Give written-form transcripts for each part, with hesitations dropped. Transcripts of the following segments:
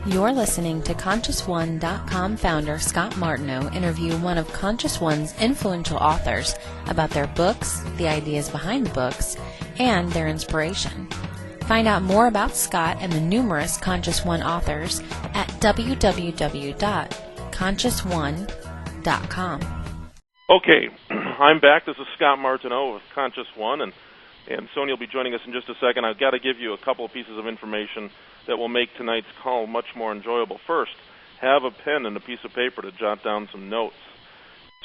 You're listening to ConsciousOne.com founder Scott Martineau interview one of Conscious One's influential authors about their books, the ideas behind the books, and their inspiration. Find out more about Scott and the numerous Conscious One authors at www.ConsciousOne.com. Okay, I'm back. This is Scott Martineau with Conscious One, and Sonia will be joining us in just a second. I've got to give you a couple of pieces of information that will make tonight's call much more enjoyable. First, have a pen and a piece of paper to jot down some notes.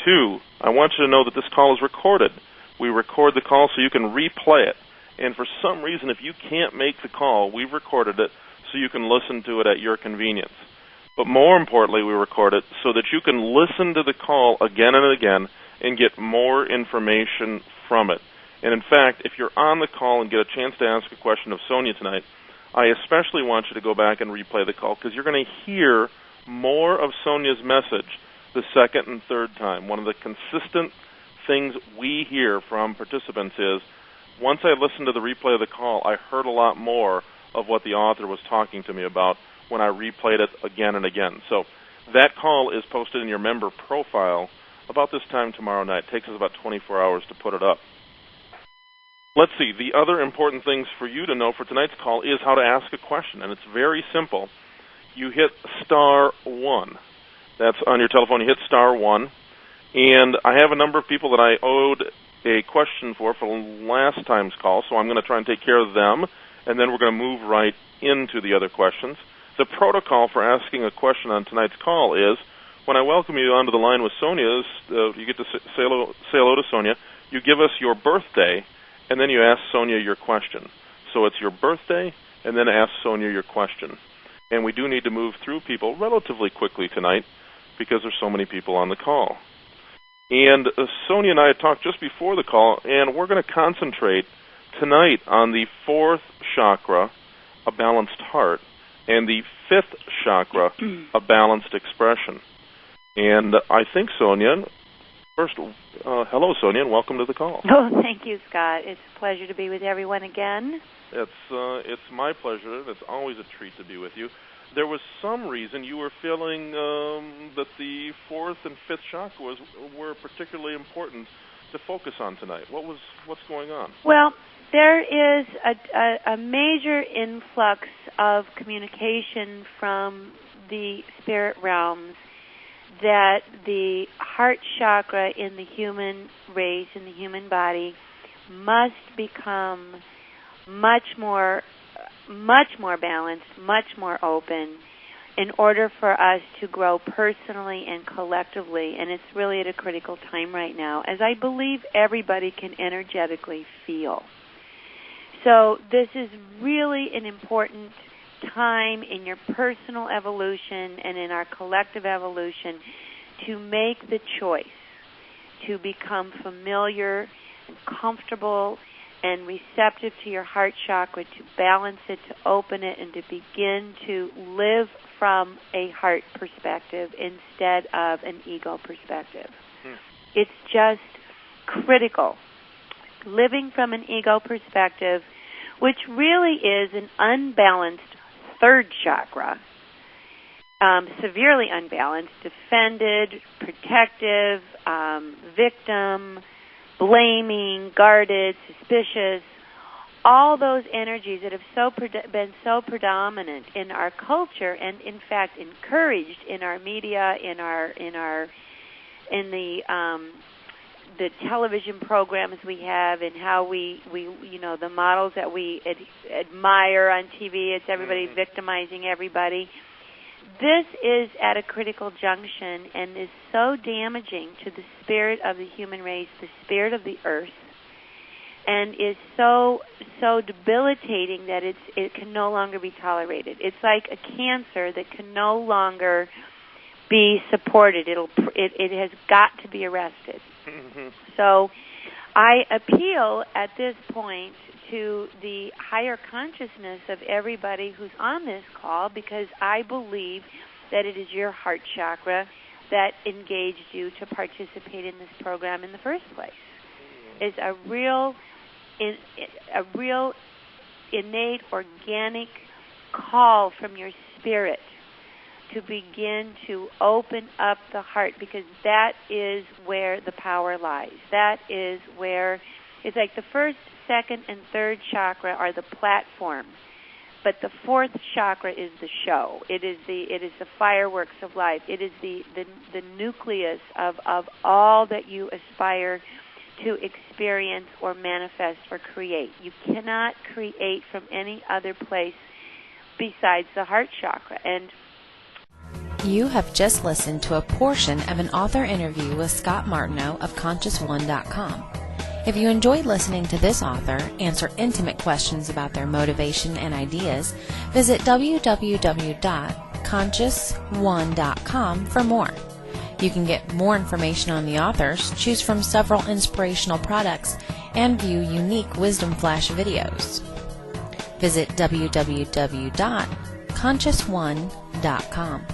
2, I want you to know that this call is recorded. We record the call so you can replay it. And for some reason, if you can't make the call, we've recorded it so you can listen to it at your convenience. But more importantly, we record it so that you can listen to the call again and again and get more information from it. And in fact, if you're on the call and get a chance to ask a question of Sonia tonight, I especially want you to go back and replay the call because you're going to hear more of Sonia's message the second and third time. One of the consistent things we hear from participants is, once I listened to the replay of the call, I heard a lot more of what the author was talking to me about when I replayed it again and again. So that call is posted in your member profile about this time tomorrow night. It takes us about 24 hours to put it up. Let's see. The other important things for you to know for tonight's call is how to ask a question, and it's very simple. You hit *1. That's on your telephone. You hit *1, and I have a number of people that I owed a question for last time's call, so I'm going to try and take care of them, and then we're going to move right into the other questions. The protocol for asking a question on tonight's call is, when I welcome you onto the line with Sonia, you get to say hello to Sonia, you give us your birthday, and then you ask Sonia your question. So it's your birthday, and then ask Sonia your question. And we do need to move through people relatively quickly tonight because there's so many people on the call. And Sonia and I had talked just before the call, and we're going to concentrate tonight on the 4th chakra, a balanced heart, and the 5th chakra, a balanced expression. And I think, Sonia, first, hello, Sonia, and welcome to the call. Oh, thank you, Scott. It's a pleasure to be with everyone again. It's my pleasure. It's always a treat to be with you. There was some reason you were feeling that the 4th and 5th chakras were particularly important to focus on tonight. What's going on? Well, there is a major influx of communication from the spirit realms that the heart chakra in the human race, in the human body, must become much more balanced, much more open in order for us to grow personally and collectively. And it's really at a critical time right now, as I believe everybody can energetically feel. So this is really an important time in your personal evolution and in our collective evolution to make the choice to become familiar and comfortable and receptive to your heart chakra, to balance it, to open it, and to begin to live from a heart perspective instead of an ego perspective. It's just critical. Living from an ego perspective, which really is an unbalanced 3rd chakra, severely unbalanced, defended, protective, victim, blaming, guarded, suspicious, all those energies that have been so predominant in our culture and in fact encouraged in our media, in the television programs we have, and how we the models that we admire on TV. It's everybody victimizing everybody. This is at a critical junction and is so damaging to the spirit of the human race, the spirit of the earth, and is so debilitating that it can no longer be tolerated. It's like a cancer that can no longer be supported. It has got to be arrested. So I appeal at this point to the higher consciousness of everybody who's on this call, because I believe that it is your heart chakra that engaged you to participate in this program in the first place. It's a real innate, organic call from your spirit to begin to open up the heart, because that is where the power lies. That is where it's like the first, second, and third chakra are the platform, but the fourth chakra is the show. It is the fireworks of life. It is the nucleus of all that you aspire to experience or manifest or create. You cannot create from any other place besides the heart chakra. And you have just listened to a portion of an author interview with Scott Martineau of ConsciousOne.com. If you enjoyed listening to this author answer intimate questions about their motivation and ideas, visit www.consciousone.com for more. You can get more information on the authors, choose from several inspirational products, and view unique Wisdom Flash videos. Visit www.consciousone.com.